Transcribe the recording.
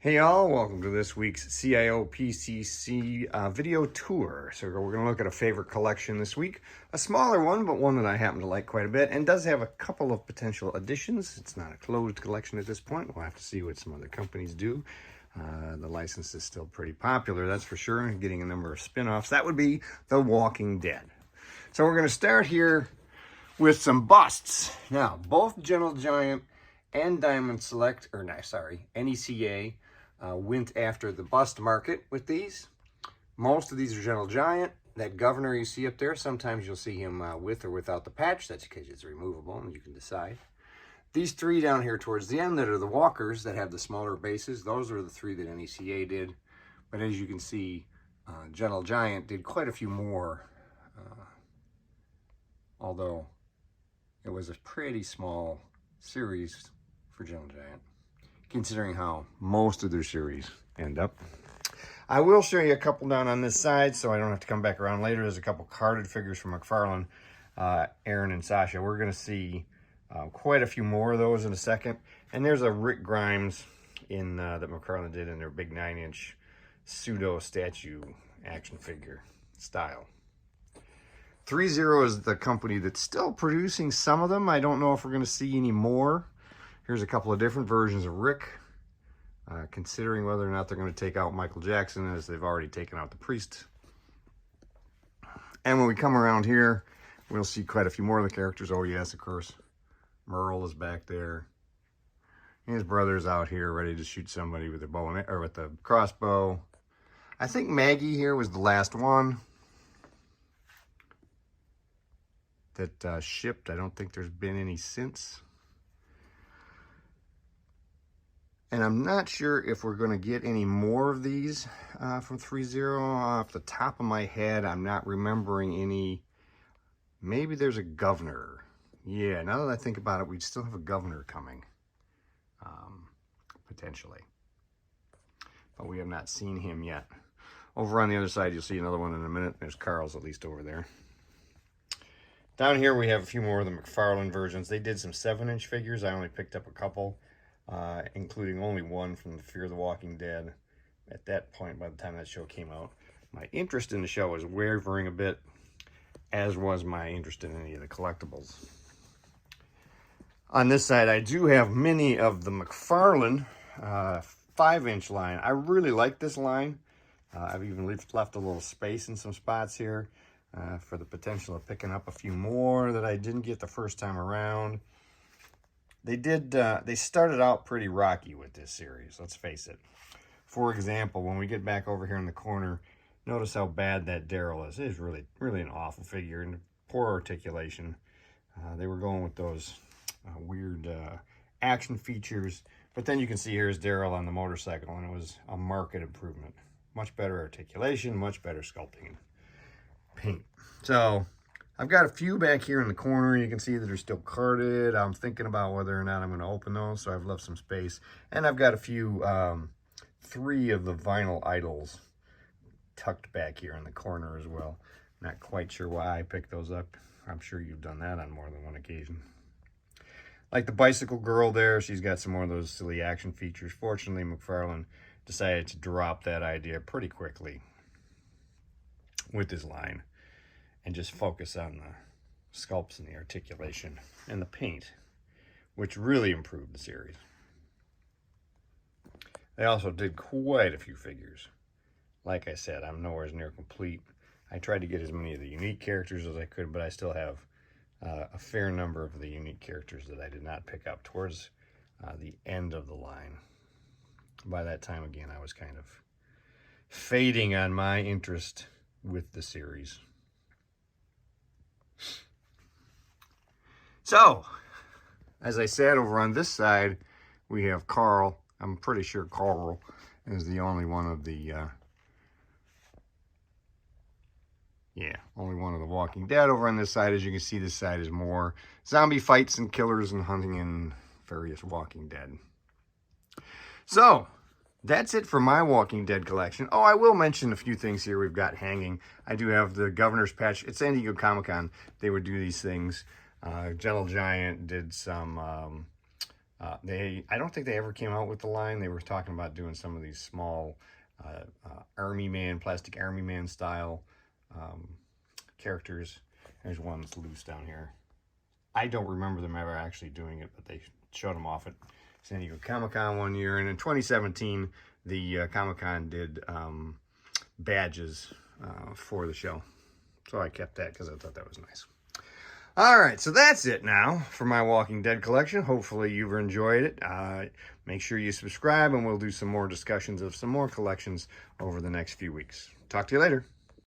Hey y'all, welcome to this week's CIOPCC video tour. So we're going to look at a favorite collection this week. A smaller one, but one that I happen to like quite a bit and does have a couple of potential additions. It's not a closed collection at this point. We'll have to see what some other companies do. The license is still pretty popular, that's for sure, and getting a number of spin-offs. That would be The Walking Dead. So we're going to start here with some busts. Now, both Gentle Giant and Diamond Select, NECA, went after the bust market with these. Most of these are Gentle Giant. That governor you see up there, sometimes you'll see him with or without the patch. That's because it's removable and you can decide. These three down here towards the end that are the walkers that have the smaller bases, those are the three that NECA did. But as you can see, Gentle Giant did quite a few more, although it was a pretty small series for Gentle Giant, considering how most of their series end up. I will show you a couple down on this side so I don't have to come back around later. There's a couple carded figures from McFarlane, Aaron and Sasha. We're going to see quite a few more of those in a second. And there's a Rick Grimes in that McFarlane did in their big 9-inch pseudo statue action figure style. Threezero is the company that's still producing some of them. I don't know if we're going to see any more. Here's a couple of different versions of Rick, considering whether or not they're going to take out Michael Jackson, as they've already taken out the Priest. And when we come around here, we'll see quite a few more of the characters. Oh yes, of course, Merle is back there. His brother's out here ready to shoot somebody with a bow or with a crossbow. I think Maggie here was the last one that shipped. I don't think there's been any since. And I'm not sure if we're going to get any more of these from Threezero. Off the top of my head, I'm not remembering any. Maybe there's a governor. Yeah, now that I think about it, we still have a governor coming, potentially. But we have not seen him yet. Over on the other side, you'll see another one in a minute. There's Carl's at least over there. Down here, we have a few more of the McFarlane versions. They did some 7-inch figures. I only picked up a couple. Including only one from the Fear the Walking Dead. At that point, by the time that show came out, my interest in the show was wavering a bit, as was my interest in any of the collectibles. On this side, I do have many of the McFarlane 5-inch line. I really like this line. I've even left a little space in some spots here for the potential of picking up a few more that I didn't get the first time around. They started out pretty rocky with this series, let's face it. For example, when we get back over here in the corner, notice how bad that Daryl is. It is really, really an awful figure and poor articulation. They were going with those weird action features, but then you can see here's Daryl on the motorcycle, and it was a marked improvement. Much better articulation, much better sculpting and paint. So I've got a few back here in the corner. You can see that they're still carded. I'm thinking about whether or not I'm going to open those, so I've left some space. And I've got a few, 3 of the vinyl idols tucked back here in the corner as well. Not quite sure why I picked those up. I'm sure you've done that on more than one occasion. Like the bicycle girl there, she's got some more of those silly action features. Fortunately, McFarlane decided to drop that idea pretty quickly with his line and just focus on the sculpts and the articulation and the paint, which really improved the series. They also did quite a few figures. Like I said, I'm nowhere near complete. I tried to get as many of the unique characters as I could, but I still have a fair number of the unique characters that I did not pick up towards the end of the line. By that time, again, I was kind of fading on my interest with the series. So, as I said, over on this side, we have Carl. I'm pretty sure Carl is the only one of the, only one of the Walking Dead. Over on this side, as you can see, this side is more zombie fights and killers and hunting and various Walking Dead. So, that's it for my Walking Dead collection. Oh, I will mention a few things here we've got hanging. I do have the Governor's Patch. It's San Diego Comic-Con. They would do these things. Gentle Giant did some I don't think they ever came out with the line. They were talking about doing some of these small Army Man, plastic Army Man style characters. There's one that's loose down here. I don't remember them ever actually doing it, but they showed them off at San Diego Comic-Con one year. And in 2017, the Comic-Con did badges for the show. So I kept that because I thought that was nice. All right, so that's it now for my Walking Dead collection. Hopefully you've enjoyed it. Make sure you subscribe, and we'll do some more discussions of some more collections over the next few weeks. Talk to you later.